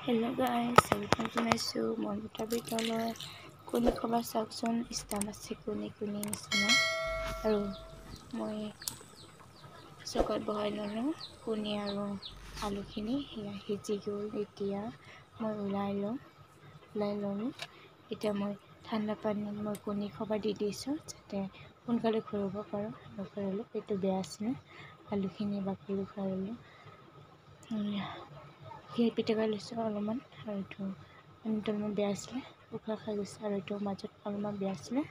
Hello guys, welcome to my show. মই বিদ্যালয় কোনে খবৰ চাওকচোন ইষ্টাম আছে কোনে নিচিনা আৰু মই চকাত বহাই ল'লো কোনে আৰু আলুখিনি সিজি গ'ল। এতিয়া মই ওলাই ল'লোঁ। এতিয়া মই ঠাণ্ডা পানীত মই কোনে খবৰ দি দিছোঁ যাতে সোনকালে ঘূৰাব পাৰোঁ। নঘূৰালোঁ পেটটো বেয়া আছিলে, আলুখিনি বাকলি খুৱাই ল'লোঁ। সেই পিটিকা লৈছোঁ অলপমান আৰু এইটো পানীটো অলপমান বেয়া আছিলে, উশাহ খাই গৈছে আৰু এইটো মাজত অলপমান বেয়া আছিলে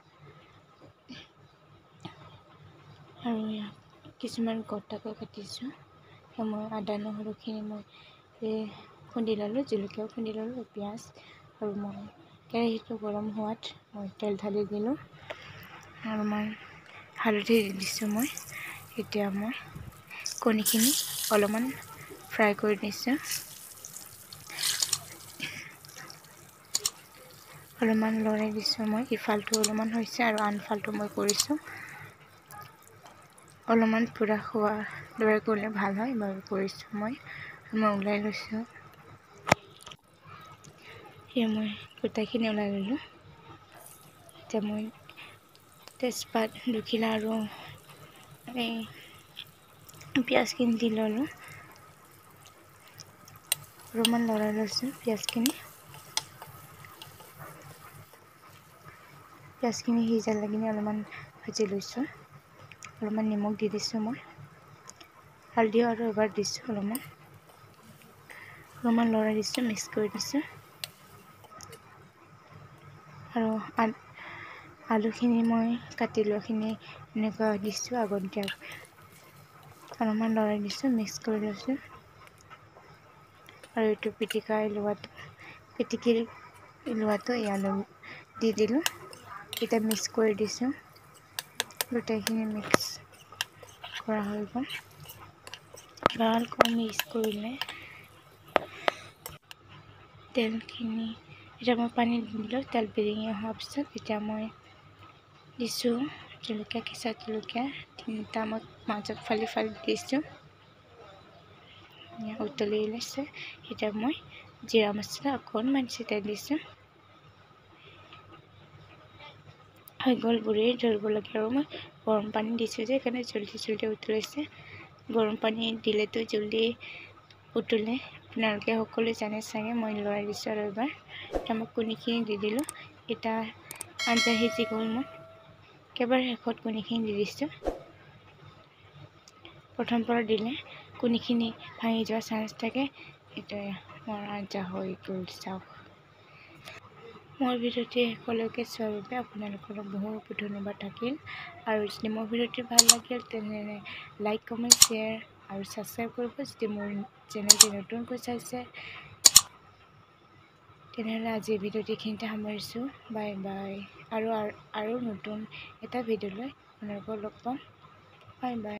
আৰু কিছুমান গোটাকৈ কাটিছোঁ। মই আদা নহৰুখিনি মই খুন্দি ল'লোঁ, জলকীয়াও খুন্দি ল'লোঁ, পিঁয়াজ আৰু মই কেৰাহীটো গৰম হোৱাত মই তেল ঢালি দিলোঁ আৰু মই হালধি দি দিছোঁ। মই এতিয়া মই কণীখিনি অলপমান ফ্ৰাই কৰি দিছোঁ। অলপমান লৰাই দিছোঁ। মই ইফালটো অলপমান হৈছে আৰু আনফালটো মই কৰিছোঁ। অলপমান পূৰা খোৱা দৰে কৰিলে ভাল হয়, বাৰু কৰিছোঁ। মই ওলাই লৈছোঁ। সেয়া মই গোটাইখিনি ওলাই ল'লোঁ। এতিয়া মই তেজপাত দুখিলা আৰু এই পিঁয়াজখিনি দি ল'লোঁ। অলপমান লৰাই লৈছোঁ পিঁয়াজখিনি সিজা লাগি অলপমান ভাজি লৈছোঁ। অলপমান নিমখ দি দিছোঁ। মই হালধিও আৰু এবাৰ দিছোঁ। অলপমান লৰাই দিছোঁ, মিক্স কৰি দিছোঁ আৰু আলুখিনি মই কাটি লোৱাখিনি এনেকুৱা দিছোঁ আগতীয়াকৈ। অলপমান লৰাই দিছোঁ, মিক্স কৰি লৈছোঁ আৰু এইটো পিটিকি লোৱাটো ইয়ালৈ দি দিলোঁ। এতিয়া মিক্স কৰি দিছোঁ, গোটেইখিনি মিক্স কৰা হৈ গ'ল। ভালকৈ মিক্স কৰিলে তেলখিনি এতিয়া মই পানী দিলোঁ। তেল বিৰিঙি অহাৰ পিছত এতিয়া মই দিছোঁ জলকীয়া, কেঁচা জলকীয়া 3টা মই মাজত ফালি দিছোঁ। উতলি লৈছে। এতিয়া মই জিৰা মছলা অকণমান ছটিয়াই দিছোঁ। হৈ গ'ল বুঢ়ী ধৰিব লাগে আৰু মই গৰম পানী দিছোঁ যে সেইকাৰণে জল্দি উতলিছে। গৰম পানী দিলেতো জল্দি উতলে, আপোনালোকে সকলোৱে জানে চাগে। মই লৰাই দিছোঁ আৰু এবাৰ। এতিয়া মই কণীখিনি দি দিলোঁ। এতিয়া আঞ্জা সিজি গ'ল। মই একেবাৰে শেষত কণীখিনি দি দিছোঁ। প্ৰথম পৰা দিলে কণীখিনি ভাঙি যোৱাৰ চান্স থাকে। এতিয়া মোৰ আঞ্জা হৈ গ'ল। চাওক, মোৰ ভিডিঅ'টি শেষলৈকে চোৱাৰ বাবে আপোনালোকৰ বহুত ধন্যবাদ থাকিল। আৰু যদি মোৰ ভিডিঅ'টি ভাল লাগিল তেনেহ'লে লাইক, কমেণ্ট, শ্বেয়াৰ আৰু ছাবস্ক্ৰাইব কৰিব। যদি মোৰ চেনেলটি নতুনকৈ চাইছে তেনেহ'লে আজি ভিডিঅ'টি এইখিনিতে সামৰিছোঁ। Bye bye. আৰু নতুন এটা ভিডিঅ'লৈ আপোনালোকক লগ পাম। Bye bye.